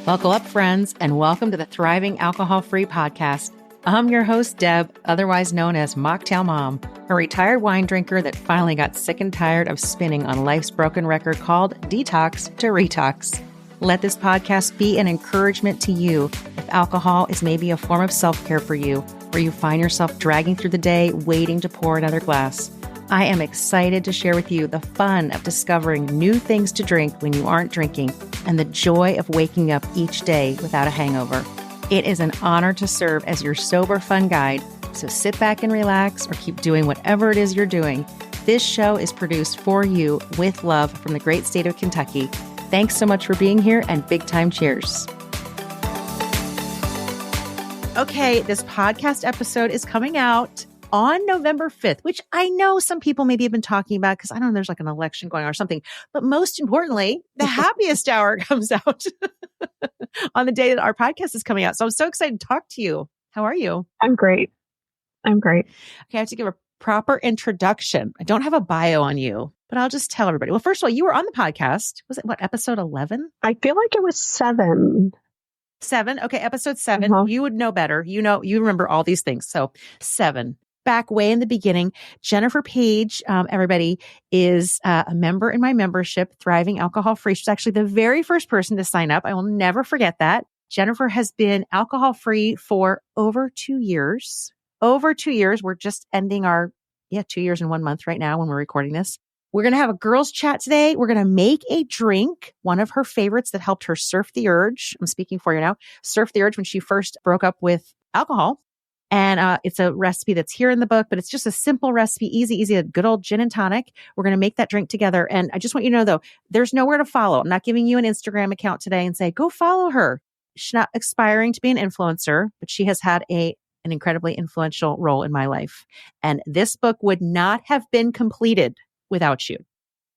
Buckle up, friends, and welcome to the Thriving Alcohol-Free Podcast. I'm your host, Deb, otherwise known as Mocktail Mom, a retired wine drinker that finally got sick and tired of spinning on life's broken record called Detox to Retox. Let this podcast be an encouragement to you if alcohol is maybe a form of self-care for you, where you find yourself dragging through the day waiting to pour another glass. I am excited to share with you the fun of discovering new things to drink when you aren't drinking and the joy of waking up each day without a hangover. It is an honor to serve as your sober fun guide, so sit back and relax or keep doing whatever it is you're doing. This show is produced for you with love from the great state of Kentucky. Thanks so much for being here and big time cheers. Okay, this podcast episode is coming out on November 5th, which I know some people maybe have been talking about because I don't know, there's like an election going on or something. But most importantly, the Happiest Hour comes out on the day that our podcast is coming out. So I'm so excited to talk to you. How are you? I'm great. Okay, I have to give a proper introduction. I don't have a bio on you, but I'll just tell everybody. Well, first of all, you were on the podcast. Was it episode 11? I feel like it was 7. 7. Okay, episode 7. You would know better. You remember all these things. So 7. Back way in the beginning, Jennifer Page, everybody, is a member in my membership, Thriving Alcohol Free. She's actually the very first person to sign up. I will never forget that. Jennifer has been alcohol free for over 2 years. Over 2 years. We're just ending our 2 years and 1 month right now when we're recording this. We're going to have a girls chat today. We're going to make a drink, one of her favorites that helped her surf the urge. I'm speaking for you now. Surf the urge when she first broke up with alcohol. And it's a recipe that's here in the book, but it's just a simple recipe, easy, a good old gin and tonic. We're going to make that drink together. And I just want you to know, though, there's nowhere to follow. I'm not giving you an Instagram account today and say, go follow her. She's not aspiring to be an influencer, but she has had an incredibly influential role in my life. And this book would not have been completed without you,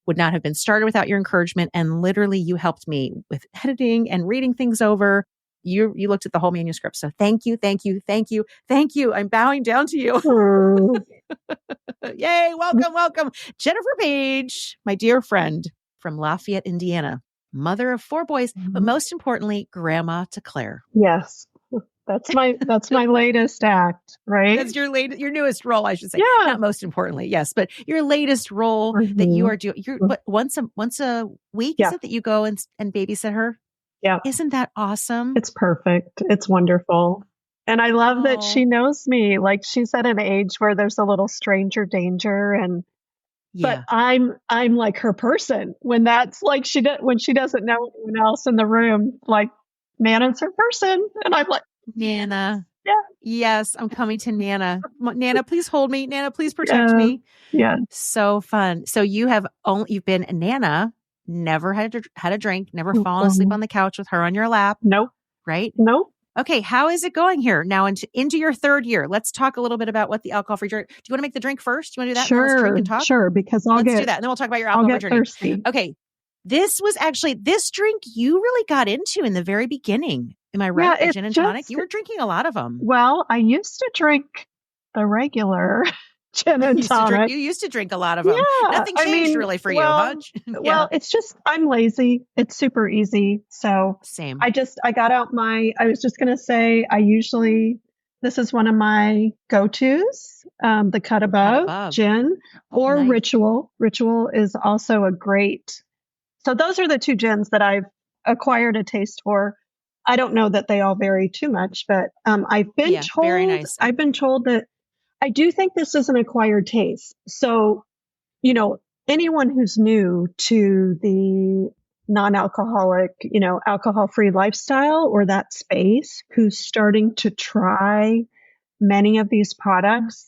would not have been started without your encouragement. And literally, you helped me with editing and reading things over. You looked at the whole manuscript. So thank you. I'm bowing down to you. Yay. Welcome. Jennifer Page, my dear friend from Lafayette, Indiana, mother of 4 boys, but most importantly, grandma to Claire. Yes. That's my latest act, right? That's your newest role, I should say. Yeah. Not most importantly. Yes. But your latest role that you are doing, but once a week, is it that you go and babysit her? Yeah. Isn't that awesome? It's perfect. It's wonderful. And I love that she knows me. Like, she's at an age where there's a little stranger danger. But I'm like her person when that's like, when she doesn't know anyone else in the room, like, Nana's her person. And I'm like, Nana. Yeah. Yes. I'm coming to Nana. Nana, please hold me. Nana, please protect me. Yeah. So fun. So you've been a Nana. Never had a drink, never fallen asleep on the couch with her on your lap. Nope. Right? Nope. Okay. How is it going here now into your 3rd year? Let's talk a little bit about what the alcohol-free drink. Do you want to make the drink first? Do you want to do that? Sure. Let's drink and talk? Sure. Because let's do that. And then we'll talk about your alcohol-free drink. Thirsty. Okay. This drink you really got into in the very beginning. Am I right? Yeah, the gin and tonic. You were drinking a lot of them. Well, I used to drink the regular gin and tonic. You used to drink a lot of them. Yeah, Nothing changed really for you, huh? Well, it's just, I'm lazy. It's super easy. So same. I got out I was just going to say, this is one of my go-tos, the Cut Above gin or nice. Ritual. Ritual is also a great. So those are the 2 gins that I've acquired a taste for. I don't know that they all vary too much, but I've been told, very nice. I've been told that I do think this is an acquired taste. So, anyone who's new to the non-alcoholic, alcohol-free lifestyle or that space, who's starting to try many of these products,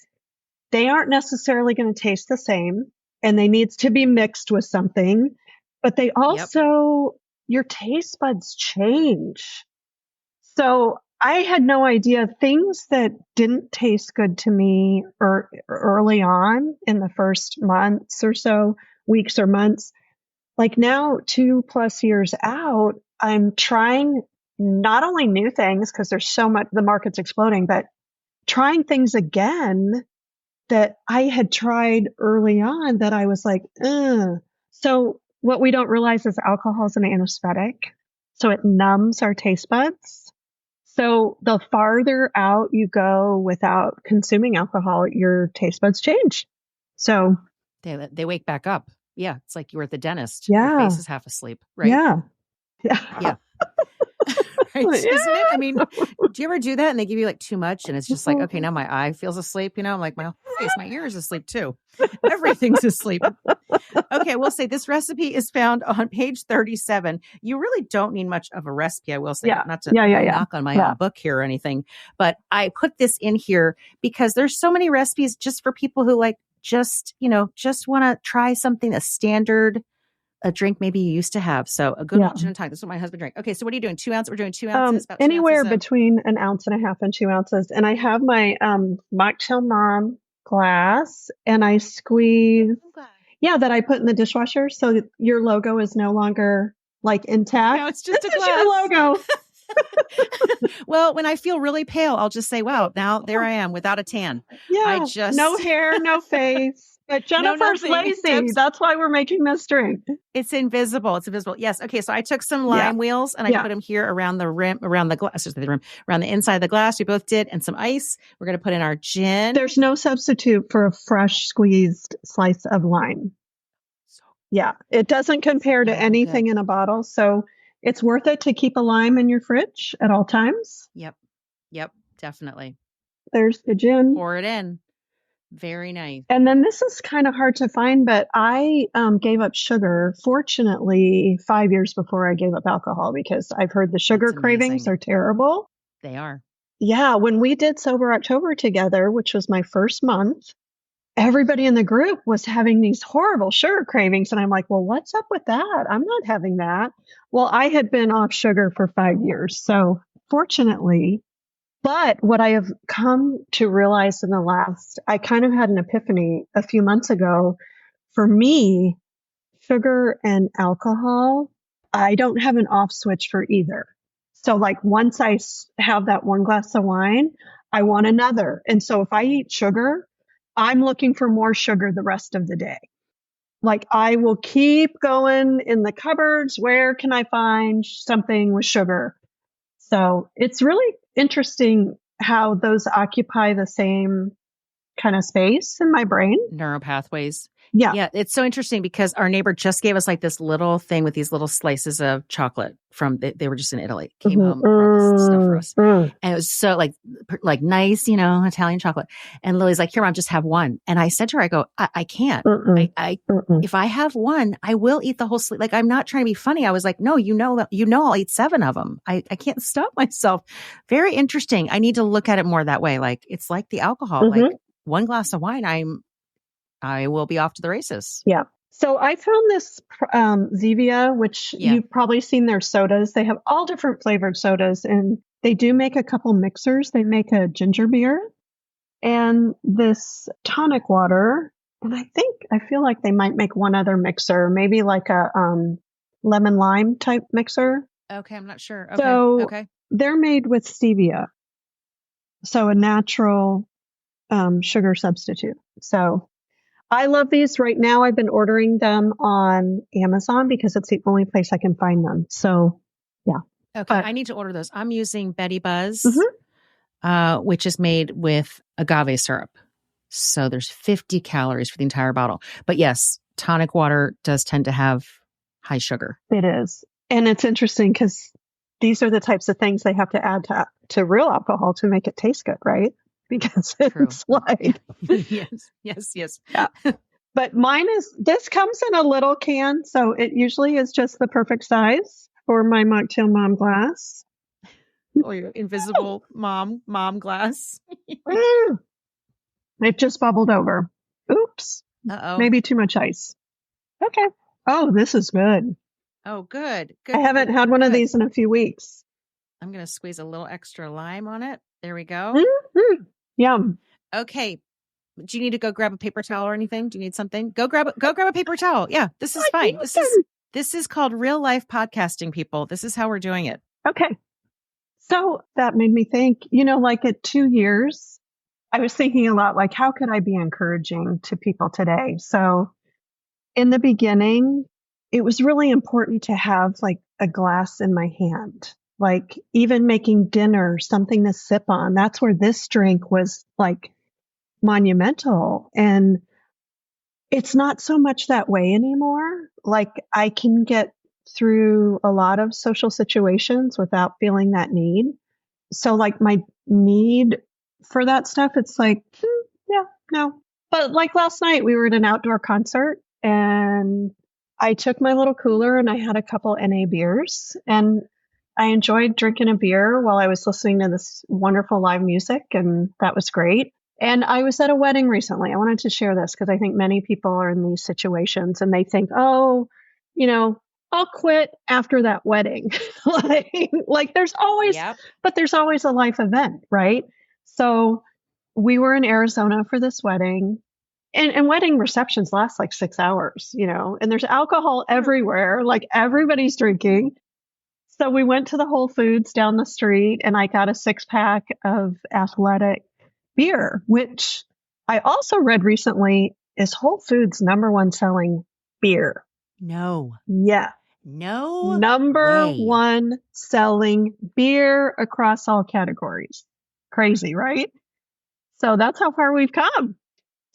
they aren't necessarily going to taste the same, and they need to be mixed with something, but they also, your taste buds change. So I had no idea things that didn't taste good to me early on in the first months or so, weeks or months, like now 2+ years out, I'm trying not only new things because there's so much, the market's exploding, but trying things again that I had tried early on that I was like, ugh. So what we don't realize is alcohol is an anesthetic. So it numbs our taste buds. So the farther out you go without consuming alcohol, your taste buds change. So they wake back up. Yeah. It's like you were at the dentist. yeah. Your face is half asleep, right? Yeah. Yeah. Right? Yeah. Isn't it? I mean, do you ever do that? And they give you like too much and it's just like, okay, now my eye feels asleep. You know, I'm like, my face, my ear is asleep too. Everything's asleep. Okay. We'll say this recipe is found on page 37. You really don't need much of a recipe. I will say, not to knock on my own book here or anything, but I put this in here because there's so many recipes just for people who like, just want to try something, a standard, a drink maybe you used to have. So a good old gin and tonic. This is what my husband drank. Okay, so what are you doing? 2 ounces? We're doing 2 ounces? About 2 anywhere ounces between 1.5 ounces and 2 ounces. And I have my mocktail mom glass and I squeeze. Yeah, that I put in the dishwasher. So your logo is no longer like intact. No, it's just this a glass. Is your logo. Well, when I feel really pale, I'll just say, wow, now there I am without a tan. Yeah. No hair, no face. But Jennifer's lazy. That's why we're making this drink. It's invisible. It's invisible. Yes. Okay. So I took some lime wheels and I put them here around the rim, around the glass, around the inside of the glass. We both did, and some ice. We're going to put in our gin. There's no substitute for a fresh squeezed slice of lime. Yeah. It doesn't compare to anything in a bottle. So it's worth it to keep a lime in your fridge at all times. Yep. Definitely. There's the gin. Pour it in. Very nice. And then this is kind of hard to find, but I gave up sugar, fortunately, 5 years before I gave up alcohol, because I've heard the sugar cravings are terrible. They are. Yeah. When we did Sober October together, which was my first month, everybody in the group was having these horrible sugar cravings. And I'm like, well, what's up with that? I'm not having that. Well, I had been off sugar for 5 years. So fortunately, but what I have come to realize I kind of had an epiphany a few months ago. For me, sugar and alcohol, I don't have an off switch for either. So like once I have that one glass of wine, I want another. And so if I eat sugar, I'm looking for more sugar the rest of the day. Like I will keep going in the cupboards. Where can I find something with sugar? So it's really interesting how those occupy the same kind of space in my brain. Neural pathways. Yeah. It's so interesting because our neighbor just gave us like this little thing with these little slices of chocolate from, they were just in Italy, came home, brought this stuff for us. And it was so like nice, Italian chocolate. And Lily's like, here, Mom, just have one. And I said to her, I go, I can't. If I have one, I will eat the whole sleeve. Like, I'm not trying to be funny. I was like, no, I'll eat 7 of them. I can't stop myself. Very interesting. I need to look at it more that way. Like, it's like the alcohol, like one glass of wine, I will be off to the races. Yeah. So I found this Zevia, which you've probably seen their sodas. They have all different flavored sodas, and they do make a couple mixers. They make a ginger beer and this tonic water. And I feel like they might make one other mixer, maybe like a lemon lime type mixer. Okay. I'm not sure. Okay. So they're made with stevia. So a natural sugar substitute. So I love these right now. I've been ordering them on Amazon because it's the only place I can find them. So, yeah. Okay. I need to order those. I'm using Betty Buzz, which is made with agave syrup. So there's 50 calories for the entire bottle. But yes, tonic water does tend to have high sugar. It is. And it's interesting because these are the types of things they have to add to real alcohol to make it taste good, right? Because it's like yes. Yeah. But this comes in a little can, so it usually is just the perfect size for my mocktail mom glass. Or your invisible mom glass. It just bubbled over. Oops. Maybe too much ice. Okay. Oh, this is good. Oh, good. I haven't had one of these in a few weeks. I'm going to squeeze a little extra lime on it. There we go. Mm-hmm. Yum. Okay. Do you need to go grab a paper towel or anything? Do you need something? Go grab a paper towel. Yeah, this is fine. This is called real life podcasting, people. This is how we're doing it. Okay. So that made me think, like at 2 years, I was thinking a lot, like, how could I be encouraging to people today? So in the beginning, it was really important to have like a glass in my hand. Like even making dinner, something to sip on. That's where this drink was like monumental. And it's not so much that way anymore. Like I can get through a lot of social situations without feeling that need. So like my need for that stuff, it's like, yeah, no. But like last night we were at an outdoor concert and I took my little cooler and I had a couple NA beers and I enjoyed drinking a beer while I was listening to this wonderful live music, and that was great. And I was at a wedding recently. I wanted to share this because I think many people are in these situations and they think, oh, you know, I'll quit after that wedding. like there's always, Yep. but there's always a life event, right? So we were in Arizona for this wedding, and wedding receptions last like 6 hours, and there's alcohol everywhere. Like everybody's drinking. So we went to the Whole Foods down the street and I got a 6-pack of Athletic beer, which I also read recently is Whole Foods' number one selling beer. No. Yeah. No. Number way. one selling beer across all categories. Crazy, right? So that's how far we've come.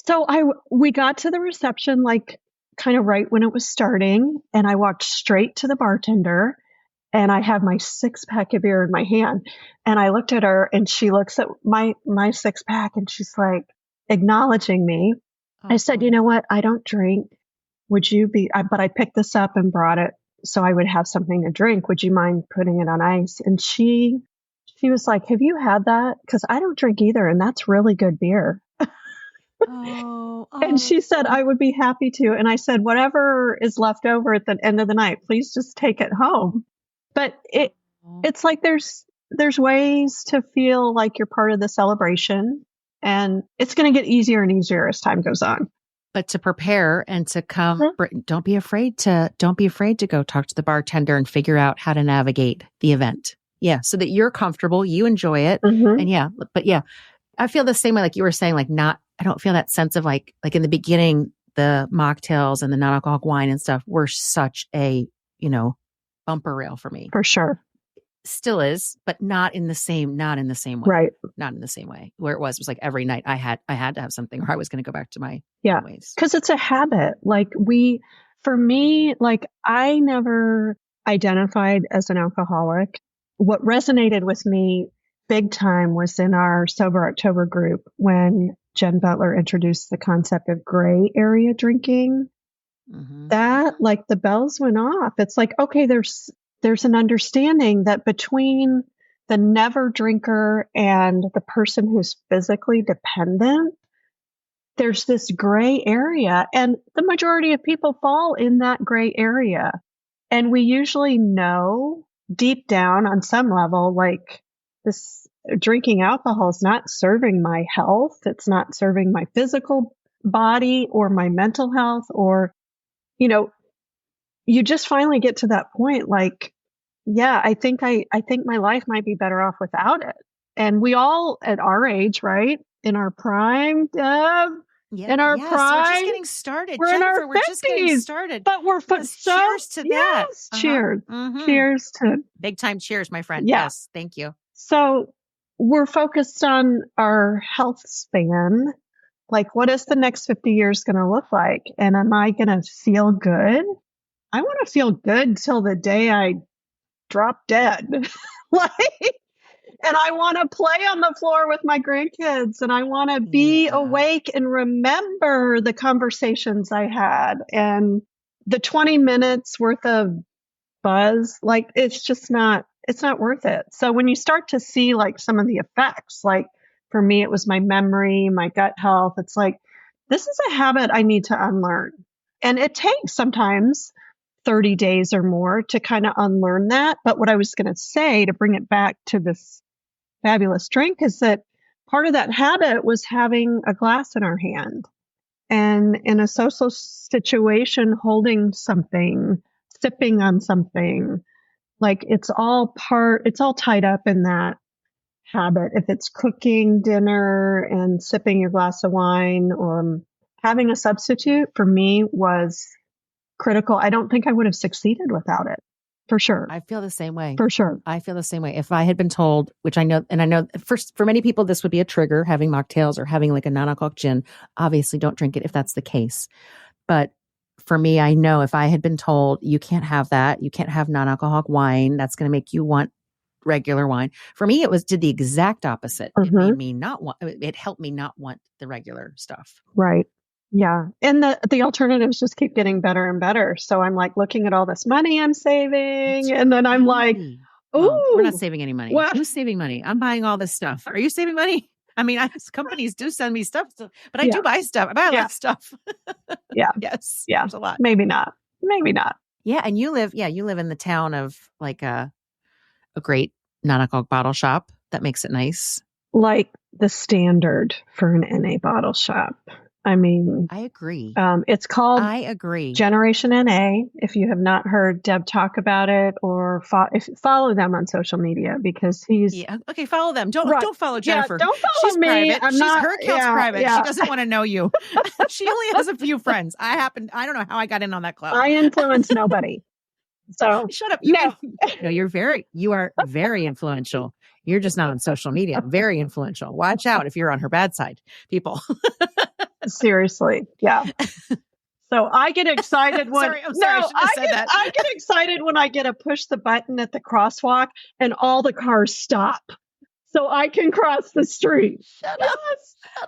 So we got to the reception like kind of right when it was starting, and I walked straight to the bartender. And I have my 6-pack of beer in my hand. And I looked at her and she looks at my 6-pack and she's like acknowledging me. I said, you know what? I don't drink. Would you but I picked this up and brought it so I would have something to drink. Would you mind putting it on ice? And she was like, have you had that? Because I don't drink either. And that's really good beer. And she said, I would be happy to. And I said, whatever is left over at the end of the night, please just take it home. But it's like there's ways to feel like you're part of the celebration, and it's going to get easier and easier as time goes on. But to prepare and to come, don't be afraid to go talk to the bartender and figure out how to navigate the event. Yeah. So that you're comfortable, you enjoy it. And I feel the same way, like you were saying, like I don't feel that sense of like in the beginning, the mocktails and the non-alcoholic wine and stuff were such a, bumper rail for me. For sure. Still is, but not in the same way. Right. Not in the same way where it was like every night I had to have something or I was going to go back to my ways. Because it's a habit. Like for me, like I never identified as an alcoholic. What resonated with me big time was in our Sober October group when Jen Butler introduced the concept of gray area drinking. Mm-hmm. That like the bells went off. It's like, okay, there's an understanding that between the never drinker and the person who's physically dependent, there's this gray area, and the majority of people fall in that gray area. And we usually know deep down on some level, like this drinking alcohol is not serving my health. It's not serving my physical body or my mental health, or you just finally get to that point. Like, yeah, I think my life might be better off without it. And we all at our age, right? In our prime, prime. We're just getting started. We're Jennifer, in our 50s, we're just getting started. But we're cheers to that. Cheers. Mm-hmm. Cheers to big time cheers, my friend. Yeah. Yes. Thank you. So we're focused on our health span. Like, what is the next 50 years going to look like? And am I going to feel good? I want to feel good till the day I drop dead. And I want to play on the floor with my grandkids, and I want to be awake and remember the conversations I had and the 20 minutes worth of buzz. Like, it's not worth it. So when you start to see like some of the effects, like for me, it was my memory, my gut health. It's like, this is a habit I need to unlearn. And it takes sometimes 30 days or more to kind of unlearn that. But what I was going to say to bring it back to this fabulous drink is that part of that habit was having a glass in our hand, and in a social situation, holding something, sipping on something. Like it's all tied up in that habit. If it's cooking dinner and sipping your glass of wine, or having a substitute, for me was critical. I don't think I would have succeeded without it. For sure. I feel the same way. For sure. I feel the same way. If I had been told, which I know, and I know for many people, this would be a trigger, having mocktails or having like a non-alcoholic gin. Obviously, don't drink it if that's the case. But for me, I know if I had been told, you can't have that, you can't have non-alcoholic wine, that's going to make you want regular wine. For me, did the exact opposite. It made me it helped me not want the regular stuff. Right. Yeah. And the alternatives just keep getting better and better. So I'm like looking at all this money I'm saving. And then I'm like, ooh. Well, we're not saving any money. What? Who's saving money? I'm buying all this stuff. Are you saving money? I mean, companies do send me stuff, but I do buy stuff. I buy a lot of stuff. Yeah. Yes. Yeah. There's a lot. Maybe not. Yeah. And you live in the town of like a great non-alcoholic bottle shop that makes it nice. Like the standard for an NA bottle shop. I mean, I agree. It's called I agree. Generation NA. If you have not heard Deb talk about it, or follow them on social media, because he's okay. Follow them. Don't follow Jennifer. Yeah, don't follow She's me. Private. Her account's private. Yeah. She doesn't want to know you. She only has a few friends. I don't know how I got in on that club. I influence nobody. So shut up. You are very influential. You're just not on social media. Very influential. Watch out if you're on her bad side, people. Seriously. Yeah. So I get excited when I get excited when I get to push the button at the crosswalk and all the cars stop so I can cross the street. Shut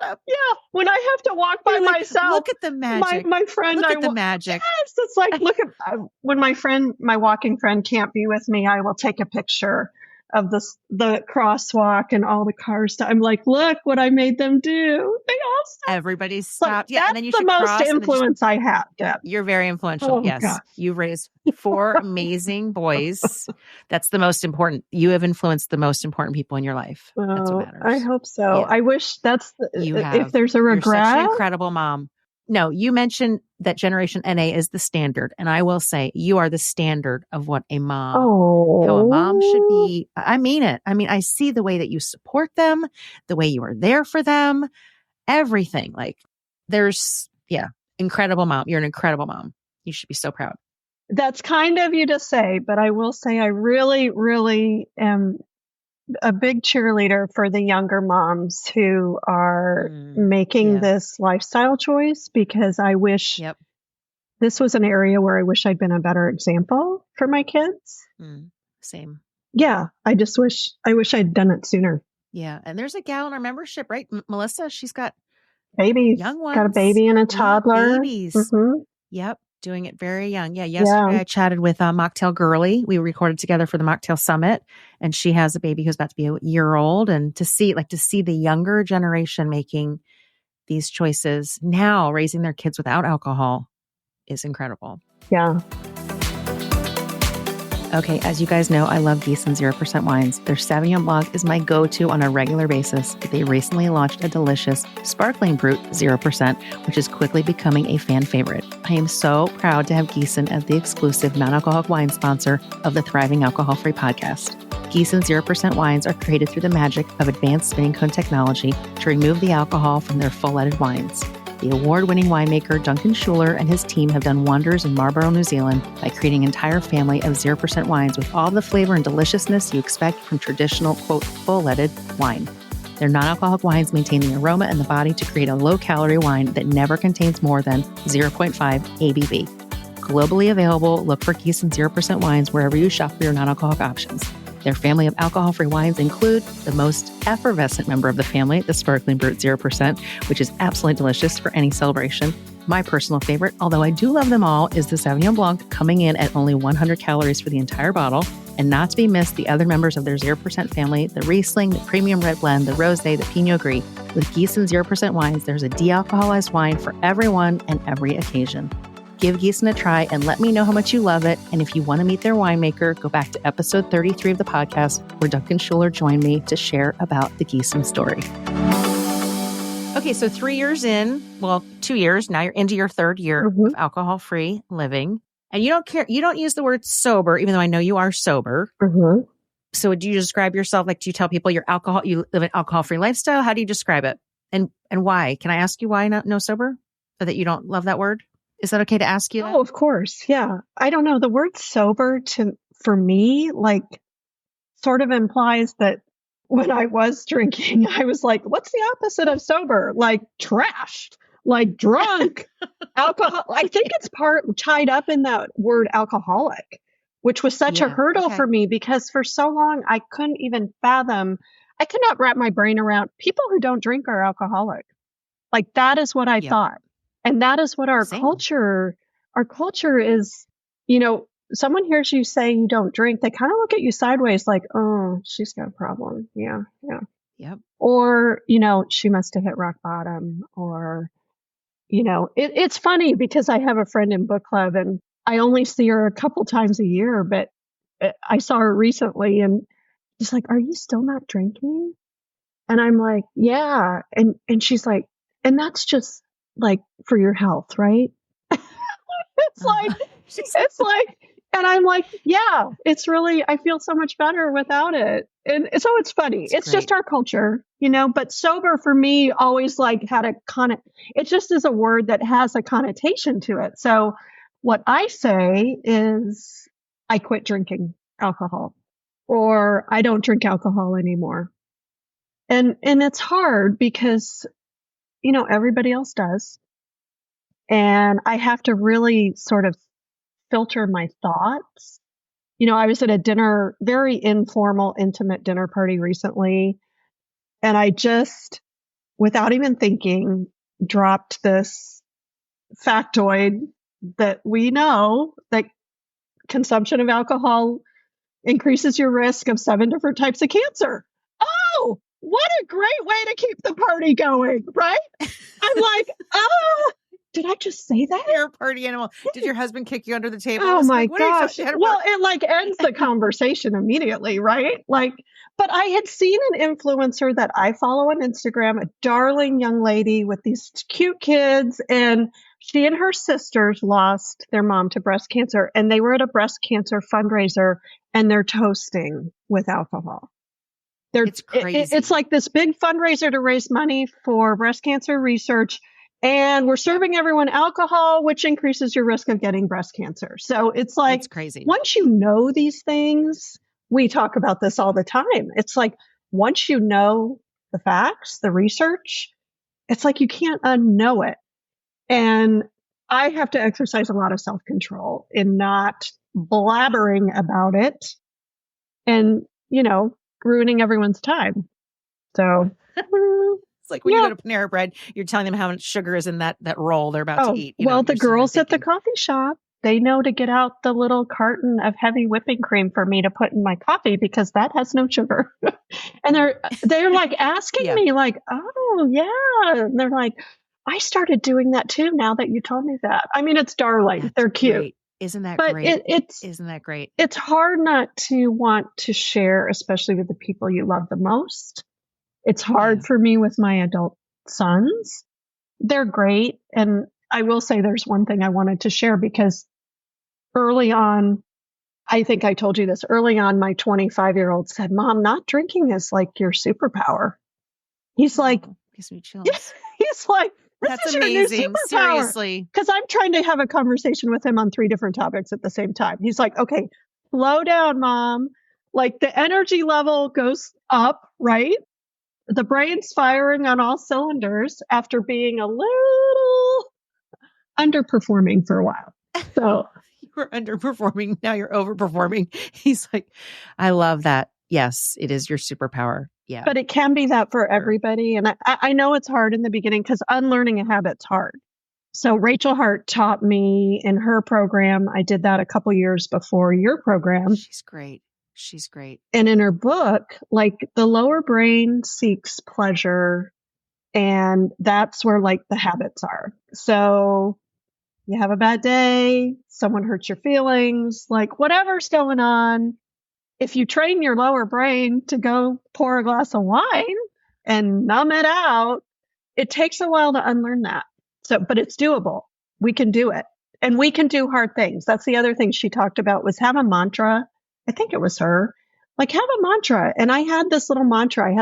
up. Yeah. When I have to walk by myself. Look at the magic. My friend. Look at the magic. Yes. It's like, look at when my walking friend can't be with me, I will take a picture of the crosswalk and all the cars. I'm like, look what I made them do. They all stopped. Everybody stopped. Like, and then you should cross. That's the most influence I have, Deb. You're very influential. Oh, yes. God. You've raised 4 amazing boys. That's the most important. You have influenced the most important people in your life. That's what matters. I hope so. Yeah. I wish if there's a regret. You're such an incredible mom. No, you mentioned that Generation NA is the standard. And I will say you are the standard of what how a mom should be. I mean it. I mean, I see the way that you support them, the way you are there for them, everything. Like incredible mom. You're an incredible mom. You should be so proud. That's kind of you to say, but I will say I really, really am a big cheerleader for the younger moms who are making this lifestyle choice, because I wish this was an area where I wish I'd been a better example for my kids. Same. Yeah. I wish I'd done it sooner. Yeah. And there's a gal in our membership, right? Melissa, she's got babies, young ones. Got a baby and a toddler. Yeah, babies. Mm-hmm. Yep. Doing it very young. Yeah. Yesterday I chatted with Mocktail Girly. We recorded together for the Mocktail Summit, and she has a baby who's about to be a year old. And to see the younger generation making these choices now, raising their kids without alcohol, is incredible. Yeah. Okay, as you guys know, I love Gießen 0% wines. Their Sauvignon Blanc is my go-to on a regular basis. They recently launched a delicious Sparkling Brut 0%, which is quickly becoming a fan favorite. I am so proud to have Gießen as the exclusive non-alcoholic wine sponsor of the Thriving Alcohol-Free podcast. Gießen 0% wines are created through the magic of advanced spinning cone technology to remove the alcohol from their full-leaded wines. The award-winning winemaker Duncan Schuler and his team have done wonders in Marlborough, New Zealand by creating an entire family of 0% wines with all the flavor and deliciousness you expect from traditional, quote, full-leaded wine. Their non-alcoholic wines maintain the aroma and the body to create a low-calorie wine that never contains more than 0.5 ABV. Globally available, look for Gießen 0% wines wherever you shop for your non-alcoholic options. Their family of alcohol-free wines include the most effervescent member of the family, the Sparkling Brut 0%, which is absolutely delicious for any celebration. My personal favorite, although I do love them all, is the Sauvignon Blanc, coming in at only 100 calories for the entire bottle. And not to be missed, the other members of their 0% family, the Riesling, the Premium Red Blend, the Rosé, the Pinot Gris. With Gießen 0% wines, there's a de-alcoholized wine for everyone and every occasion. Give Gießen a try and let me know how much you love it. And if you want to meet their winemaker, go back to episode 33 of the podcast, where Duncan Schuler joined me to share about the Gießen story. Okay, so 3 years in, 2 years, now you're into your 3rd year of alcohol-free living. And you don't use the word sober, even though I know you are sober. Mm-hmm. So do you describe yourself, do you tell people you live an alcohol-free lifestyle? How do you describe it? And why? Can I ask you why no sober? So that you don't love that word? Is that okay to ask you that? Oh, of course. Yeah. I don't know. The word sober for me, like, sort of implies that when I was drinking, I was like, what's the opposite of sober? Like trashed, like drunk, alcohol. I think it's part tied up in that word alcoholic, which was such a hurdle for me because for so long I couldn't even fathom, I could not wrap my brain around people who don't drink are alcoholic. Like that is what I thought. And that is what our culture is, you know, someone hears you say you don't drink, they kind of look at you sideways like, oh, she's got a problem. Yeah. Yeah. Yep. Or, you know, she must have hit rock bottom or, you know, it's funny because I have a friend in book club and I only see her a couple times a year, but I saw her recently and she's like, are you still not drinking? And I'm like, yeah. And she's like, and that's just like for your health, right? It's like, and I'm like, yeah, it's really, I feel so much better without it. And so it's funny. It's just our culture, you know, but sober for me always like had it just is a word that has a connotation to it. So what I say is I quit drinking alcohol or I don't drink alcohol anymore. And it's hard because, you know, everybody else does. And I have to really sort of filter my thoughts. You know, I was at a dinner, very informal, intimate dinner party recently, and I just, without even thinking, dropped this factoid that we know that consumption of alcohol increases your risk of 7 different types of cancer. Oh, what a great way to keep the party going, right? I'm like, oh, did I just say that? You're a party animal. Did your husband kick you under the table? Oh my gosh. Well, it like ends the conversation immediately, right? Like, but I had seen an influencer that I follow on Instagram, a darling young lady with these cute kids, and she and her sisters lost their mom to breast cancer, and they were at a breast cancer fundraiser, and they're toasting with alcohol. It's crazy. It's like this big fundraiser to raise money for breast cancer research. And we're serving everyone alcohol, which increases your risk of getting breast cancer. So it's like, it's crazy. Once you know these things, we talk about this all the time. It's like, once you know the facts, the research, it's like you can't unknow it. And I have to exercise a lot of self-control in not blabbering about it and, you know, ruining everyone's time. So it's like when you go to Panera Bread, you're telling them how much sugar is in that roll they're about to eat. Well, the girls at the coffee shop, they know to get out the little carton of heavy whipping cream for me to put in my coffee because that has no sugar. And they're like asking me like, oh yeah. And they're like, I started doing that too now that you told me that. I mean, it's darling. They're cute. Great. Isn't that great? Isn't that great? It's hard not to want to share, especially with the people you love the most. It's hard for me with my adult sons. They're great. And I will say there's one thing I wanted to share because early on, I think I told you this early on, my 25-year-old said, Mom, not drinking is like your superpower. He's like, gives me chills. He's like, that's amazing. Seriously. Because I'm trying to have a conversation with him on 3 different topics at the same time. He's like, okay, slow down, Mom. Like the energy level goes up, right? The brain's firing on all cylinders after being a little underperforming for a while. So you were underperforming. Now you're overperforming. He's like, I love that. Yes, it is your superpower. Yeah. But it can be that for everybody. And I know it's hard in the beginning because unlearning a habit's hard. So Rachel Hart taught me in her program. I did that a couple years before your program. She's great. She's great. And in her book, like the lower brain seeks pleasure. And that's where like the habits are. So you have a bad day, someone hurts your feelings, like whatever's going on. If you train your lower brain to go pour a glass of wine and numb it out, it takes a while to unlearn that. So, but it's doable. We can do it. And we can do hard things. That's the other thing she talked about was have a mantra. I think it was her. Like have a mantra. And I had this little mantra.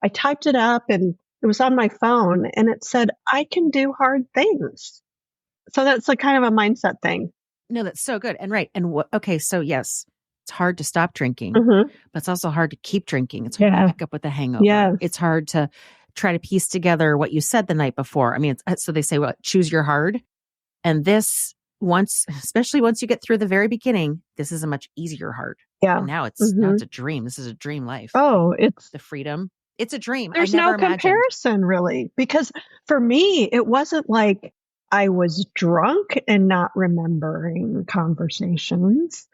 I typed it up and it was on my phone and it said, I can do hard things. So that's like kind of a mindset thing. No, that's so good. And right. And okay. So yes, it's hard to stop drinking, Mm-hmm. but it's also hard to keep drinking. It's hard to wake up with a hangover. Yes. It's hard to try to piece together what you said the night before. I mean, so they say, well, choose your hard. And this especially once you get through the very beginning, this is a much easier hard. Yeah. And now it's a dream. This is a dream life. Oh, it's the freedom. It's a dream. There's I never no imagined. comparison really, because for me, it wasn't like I was drunk and not remembering conversations.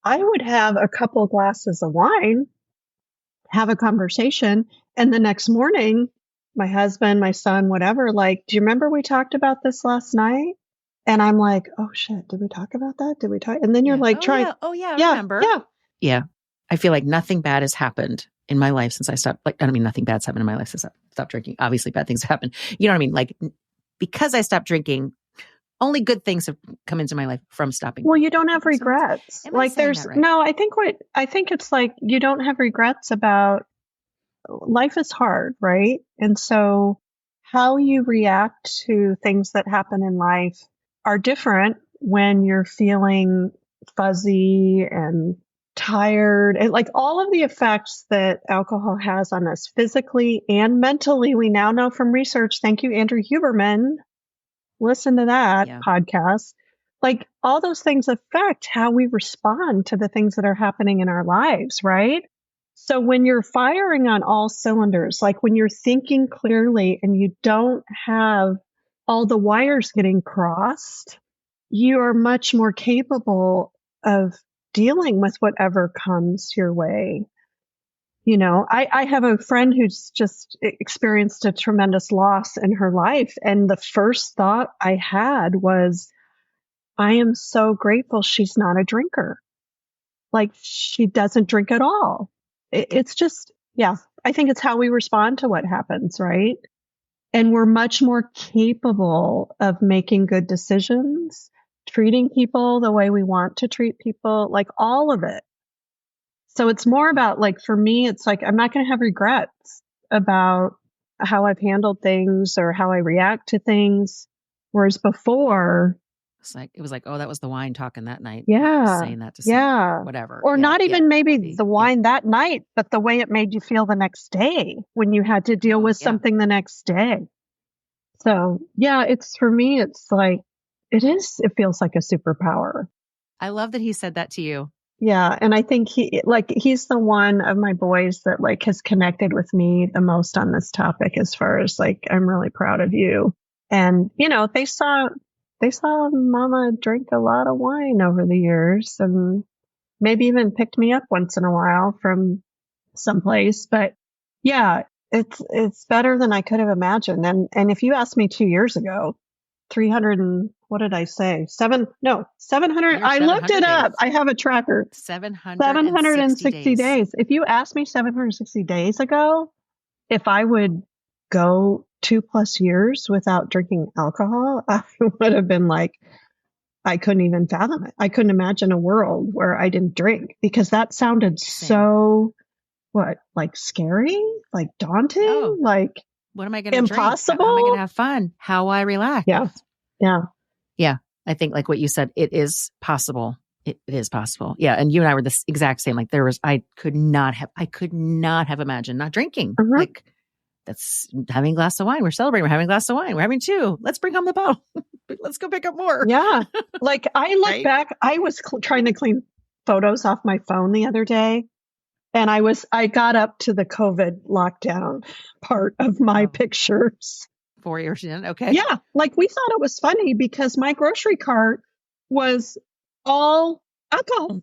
I would have a couple glasses of wine, have a conversation, and the next morning, my husband, my son, whatever, like, do you remember we talked about this last night? And I'm like, oh shit, did we talk about that? Did we talk? And then you're like trying. I remember. Yeah. I feel like nothing bad has happened in my life since I stopped. Like, I don't mean nothing bad's happened in my life since I stopped drinking. Obviously, bad things happen. You know what I mean? Like, because I stopped drinking, only good things have come into my life from stopping. Well, you don't have regrets. Like there's right? No, I think it's like you don't have regrets about life is hard, right? And so how you react to things that happen in life are different when you're feeling fuzzy and tired, and like all of the effects that alcohol has on us physically and mentally. We now know from research. Thank you, Andrew Huberman. Listen to that podcast. Like all those things affect how we respond to the things that are happening in our lives, right? So when you're firing on all cylinders, like when you're thinking clearly and you don't have all the wires getting crossed, you are much more capable of dealing with whatever comes your way. You know, I have a friend who's just experienced a tremendous loss in her life. And the first thought I had was, I am so grateful she's not a drinker. Like she doesn't drink at all. It's just, I think it's how we respond to what happens, right? And we're much more capable of making good decisions, treating people the way we want to treat people, like all of it. So it's more about, like, for me, it's like, I'm not going to have regrets about how I've handled things or how I react to things. Whereas before, it was like, oh, that was the wine talking that night. Yeah. Saying that to someone, whatever. Or not even maybe the wine that night, but the way it made you feel the next day when you had to deal with something the next day. So it's, for me, it's like, it feels like a superpower. I love that he said that to you. Yeah. And I think he's the one of my boys that like has connected with me the most on this topic, as far as like, I'm really proud of you. And, you know, they saw Mama drink a lot of wine over the years, and maybe even picked me up once in a while from someplace. But it's better than I could have imagined. And if you asked me 2 years ago, 300 and what did I say? 700. I looked it up. I have a tracker. 760 days. If you asked me 760 days ago, if I would go 2+ years without drinking alcohol, I would have been like, I couldn't even fathom it. I couldn't imagine a world where I didn't drink, because that sounded so, like scary, like daunting, like what am I going to impossible? Drink? How am I going to have fun? How I relax? Yeah. I think like what you said, it is possible. It is possible. Yeah. And you and I were the exact same. Like I could not have imagined not drinking. Uh-huh. Like that's having a glass of wine. We're celebrating. We're having a glass of wine. We're having 2. Let's bring home the bottle. Let's go pick up more. Yeah. Like I look back, I was trying to clean photos off my phone the other day. And I got up to the COVID lockdown part of my pictures. 4 years in. Okay. Yeah. Like we thought it was funny because my grocery cart was all alcohol.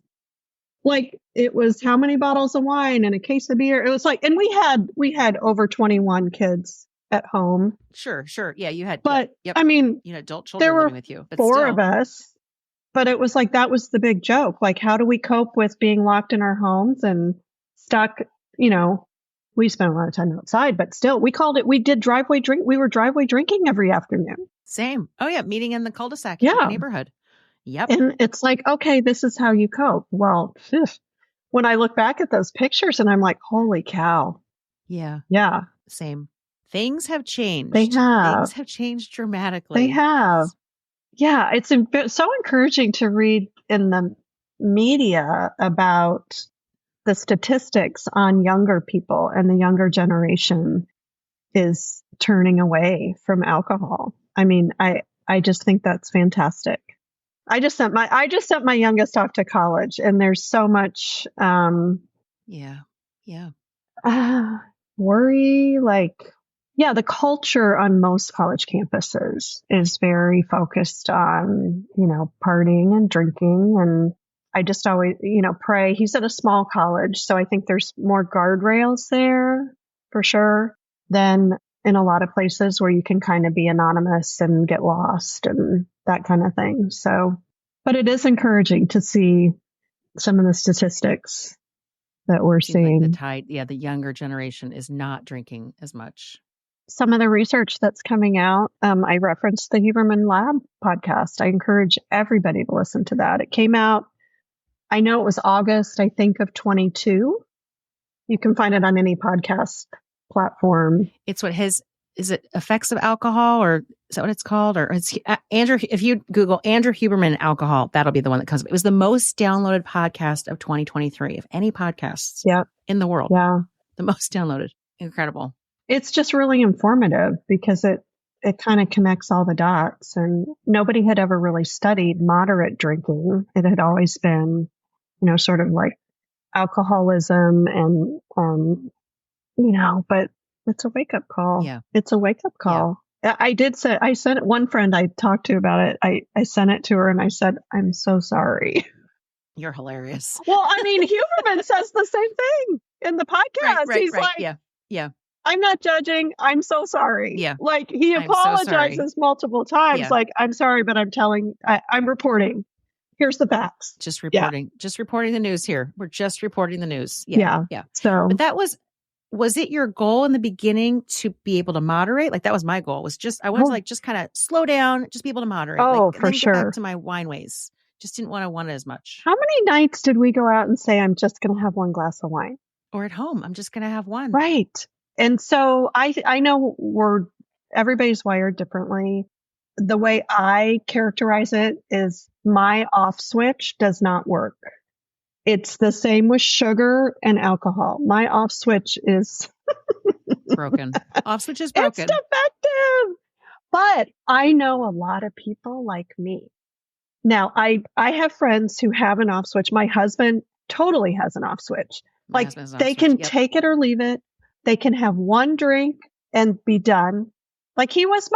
Like it was how many bottles of wine and a case of beer. It was like, and we had over 21 kids at home. Sure. Yeah. You had, but I mean, you had adult children living with you, but 4 of us, but it was like, that was the big joke. Like, how do we cope with being locked in our homes and stuck? You know, we spent a lot of time outside, but still we did driveway drink. We were driveway drinking every afternoon. Same. Oh yeah. Meeting in the cul-de-sac in the neighborhood. Yep. And it's like, okay, this is how you cope. Well, when I look back at those pictures and I'm like, holy cow. Yeah. Yeah. Same. Things have changed. They have. Things have changed dramatically. They have. Yeah, it's so encouraging to read in the media about the statistics on younger people, and the younger generation is turning away from alcohol. I mean, I just think that's fantastic. I just sent my youngest off to college, and there's so much Yeah. worry, like, yeah, the culture on most college campuses is very focused on, partying and drinking. And I just always, pray. He's at a small college, so I think there's more guardrails there for sure than in a lot of places where you can kind of be anonymous and get lost and that kind of thing. So, but it is encouraging to see some of the statistics that we're seeing. Like the younger generation is not drinking as much. Some of the research that's coming out, I referenced the Huberman Lab podcast. I encourage everybody to listen to that. It came out, I know it was August, I think, of 22. You can find it on any podcast platform. It's is it Effects of Alcohol, or is that what it's called? Or it's Andrew, if you Google Andrew Huberman alcohol, that'll be the one that comes up. It was the most downloaded podcast of 2023 of any podcasts in the world. Yeah. The most downloaded. Incredible. It's just really informative because it kind of connects all the dots, and nobody had ever really studied moderate drinking. It had always been, sort of like alcoholism and, but it's a wake up call. Yeah. It's a wake up call. Yeah. I sent it, one friend I talked to about it. I sent it to her and I said, I'm so sorry. You're hilarious. Well, I mean, Huberman says the same thing in the podcast. He's like, yeah. I'm not judging. I'm so sorry. Yeah. Like he apologizes multiple times. Yeah. Like, I'm sorry, but I'm reporting. Here's the facts. Just reporting the news here. We're just reporting the news. Yeah. So, but that was it your goal in the beginning to be able to moderate? Like that was my goal, I wanted to just kind of slow down, just be able to moderate. Oh, for sure. Get back to my wine ways. Just didn't want it as much. How many nights did we go out and say, I'm just going to have one glass of wine? Or at home, I'm just going to have one. Right. And so I know everybody's wired differently. The way I characterize it is my off switch does not work. It's the same with sugar and alcohol. My off switch is broken. Off switch is broken. It's defective. But I know a lot of people like me. Now, I have friends who have an off switch. My husband totally has an off switch. Like they can take it or leave it. They can have one drink and be done. Like he was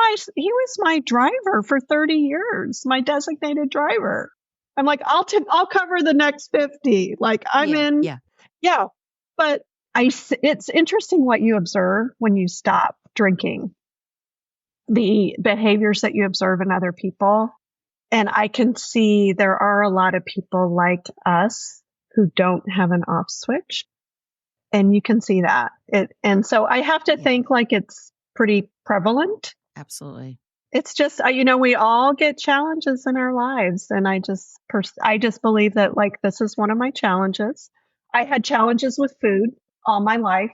my driver for 30 years, my designated driver. I'm like, I'll cover the next 50. Like I'm in. Yeah. But it's interesting what you observe when you stop drinking, the behaviors that you observe in other people. And I can see there are a lot of people like us who don't have an off switch. And you can see that. And so I have to think like it's pretty prevalent. Absolutely. It's just, we all get challenges in our lives. And I just believe that like, this is one of my challenges. I had challenges with food all my life.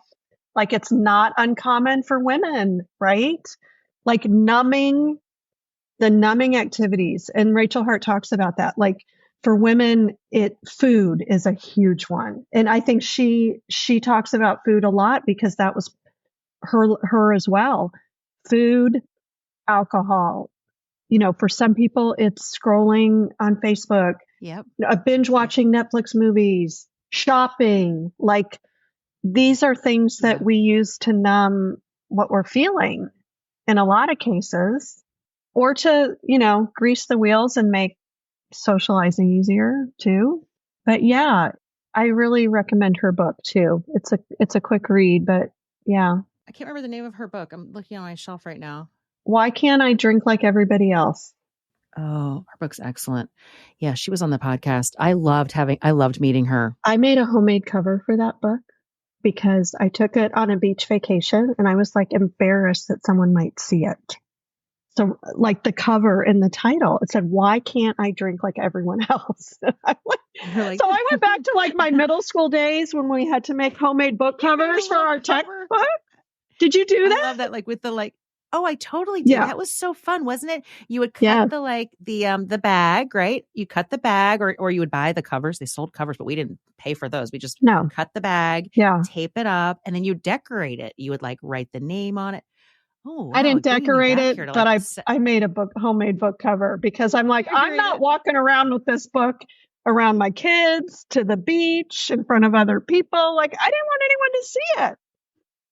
Like it's not uncommon for women, right? Like the numbing activities. And Rachel Hart talks about that. Like for women, food is a huge one. And I think she talks about food a lot because that was her as well. Food, alcohol. For some people, it's scrolling on Facebook. Yep. Binge watching Netflix movies, shopping. Like these are things that we use to numb what we're feeling in a lot of cases, or to, grease the wheels and make socializing easier too. But yeah, I really recommend her book too. It's a quick read, but yeah. I can't remember the name of her book. I'm looking on my shelf right now. Why Can't I Drink Like Everybody Else? Oh, her book's excellent. Yeah, she was on the podcast. I loved meeting her. I made a homemade cover for that book because I took it on a beach vacation and I was like embarrassed that someone might see it. So like the cover and the title, it said, why can't I drink like everyone else? So I went back to like my middle school days when we had to make homemade book covers for our textbook. Did you do that? I love that. Like with the Oh, I totally did. That was so fun, wasn't it? You would cut the bag, right? You cut the bag or you would buy the covers. They sold covers, but we didn't pay for those. We just cut the bag, tape it up, and then you decorate it. You would like write the name on it. Oh, wow. I didn't decorate it, but I made a homemade book cover because I'm like, I'm not walking around with this book around my kids to the beach in front of other people. Like, I didn't want anyone to see it.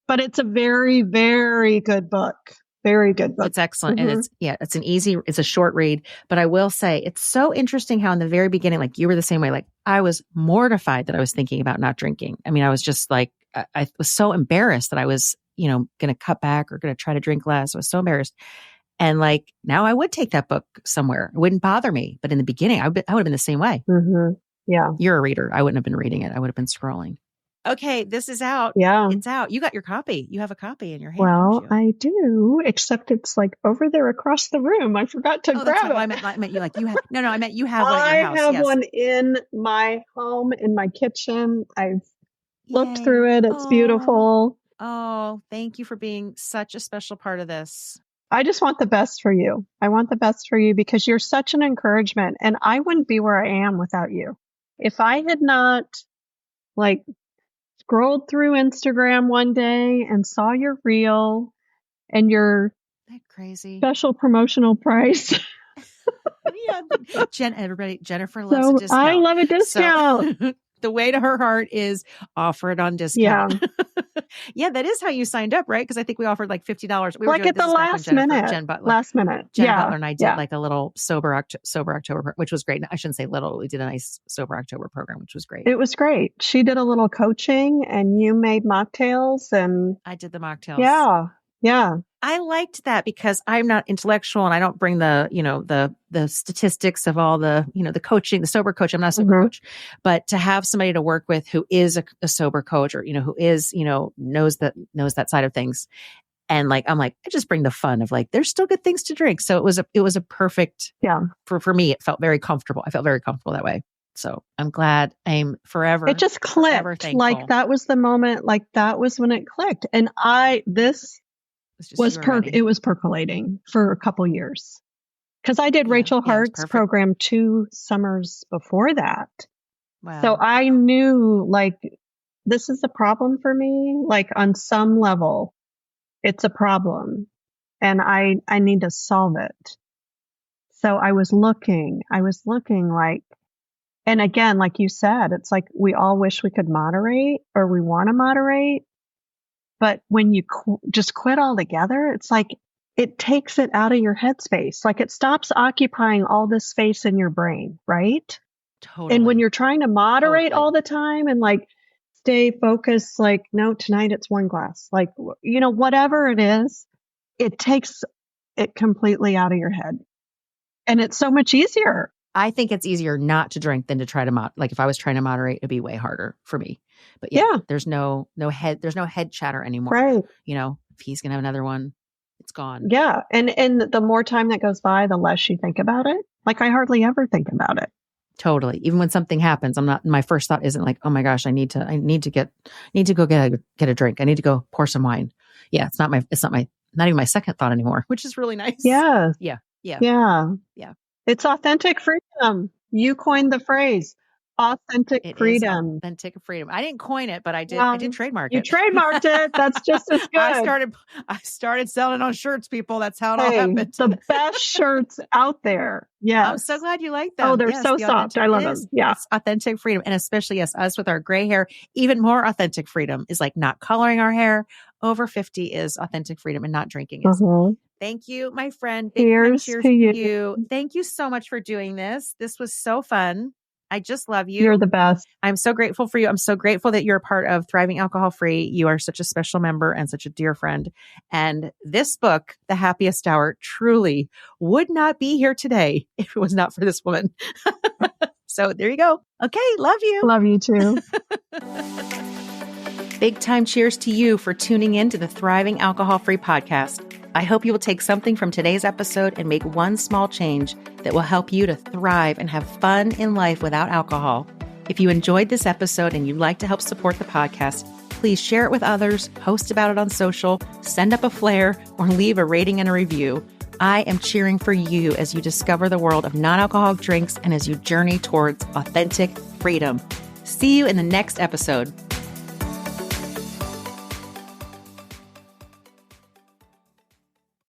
But it's a very, very good book. Very good book. It's excellent. And it's a short read, but I will say it's so interesting how in the very beginning, like you were the same way, like I was mortified that I was thinking about not drinking. I mean, I was just like, I was so embarrassed that I was, going to cut back or going to try to drink less. I was so embarrassed. And like, now I would take that book somewhere. It wouldn't bother me. But in the beginning, I would have been the same way. Mm-hmm. Yeah. You're a reader. I wouldn't have been reading it. I would have been scrolling. Okay, this is out. Yeah. It's out. You got your copy. You have a copy in your hand. Well, I do, except it's like over there across the room. I forgot to grab it. Well, I meant you like you have. No, I meant you have one in your house. I have one in my home, in my kitchen. I've looked through it. It's beautiful. Oh, thank you for being such a special part of this. I just want the best for you. I want the best for you because you're such an encouragement, and I wouldn't be where I am without you. If I had not scrolled through Instagram one day and saw your reel and your special promotional price. Jennifer loves a discount. I love a discount. So, the way to her heart is offer it on discount. Yeah, that is how you signed up, right? Because I think we offered like $50. We were at the last minute. Jen Butler. Last minute. Jen Butler and I did like a little sober October, which was great. I shouldn't say little. We did a nice sober October program, which was great. It was great. She did a little coaching and you made mocktails and I did the mocktails. Yeah. Yeah. I liked that because I'm not intellectual and I don't bring the statistics of all the, the coaching, the sober coach. I'm not a sober coach, but to have somebody to work with who is a sober coach or, who is, knows that side of things. And I'm like, I just bring the fun of like, there's still good things to drink. So it was a perfect, for me, it felt very comfortable. I felt very comfortable that way. So I'm glad. I'm forever. It just clicked. Like that was the moment. Like that was when it clicked. And it was percolating for a couple years because I did Rachel Hart's program 2 summers before that. Wow. So I knew this is a problem for me. Like on some level, it's a problem and I need to solve it. So I was looking and again, like you said, it's like we all wish we could moderate or we want to moderate. But when you just quit altogether, it's like it takes it out of your headspace. Like it stops occupying all this space in your brain, right? Totally. And when you're trying to moderate all the time and stay focused, no, tonight it's 1 glass, whatever it is, it takes it completely out of your head. And it's so much easier. I think it's easier not to drink than to try to if I was trying to moderate, it'd be way harder for me. But there's no head chatter anymore. Right. If he's going to have another one, it's gone. Yeah. And the more time that goes by, the less you think about it. I hardly ever think about it. Totally. Even when something happens, my first thought isn't like, oh my gosh, I need to go get a drink. I need to go pour some wine. Yeah. Not even my second thought anymore, which is really nice. Yeah. Yeah. Yeah. Yeah. Yeah. It's authentic freedom. You coined the phrase authentic freedom. Authentic freedom. I didn't coin it, but I did trademark it. You trademarked it. That's just as good. I started selling on shirts, people. That's how it all happened. The best shirts out there. Yes. I'm so glad you like them. Oh, they're so soft. I love them. Yeah. It's authentic freedom. And especially us with our gray hair, even more authentic freedom is not coloring our hair. Over 50 is authentic freedom and not drinking is. Thank you, my friend. Cheers to you. Thank you so much for doing this. This was so fun. I just love you. You're the best. I'm so grateful for you. I'm so grateful that you're a part of Thriving Alcohol Free. You are such a special member and such a dear friend. And this book, The Happiest Hour, truly would not be here today if it was not for this woman. So there you go. Okay. Love you. Love you too. Big time cheers to you for tuning in to the Thriving Alcohol Free podcast. I hope you will take something from today's episode and make one small change that will help you to thrive and have fun in life without alcohol. If you enjoyed this episode and you'd like to help support the podcast, please share it with others, post about it on social, send up a flare, or leave a rating and a review. I am cheering for you as you discover the world of non-alcoholic drinks and as you journey towards authentic freedom. See you in the next episode.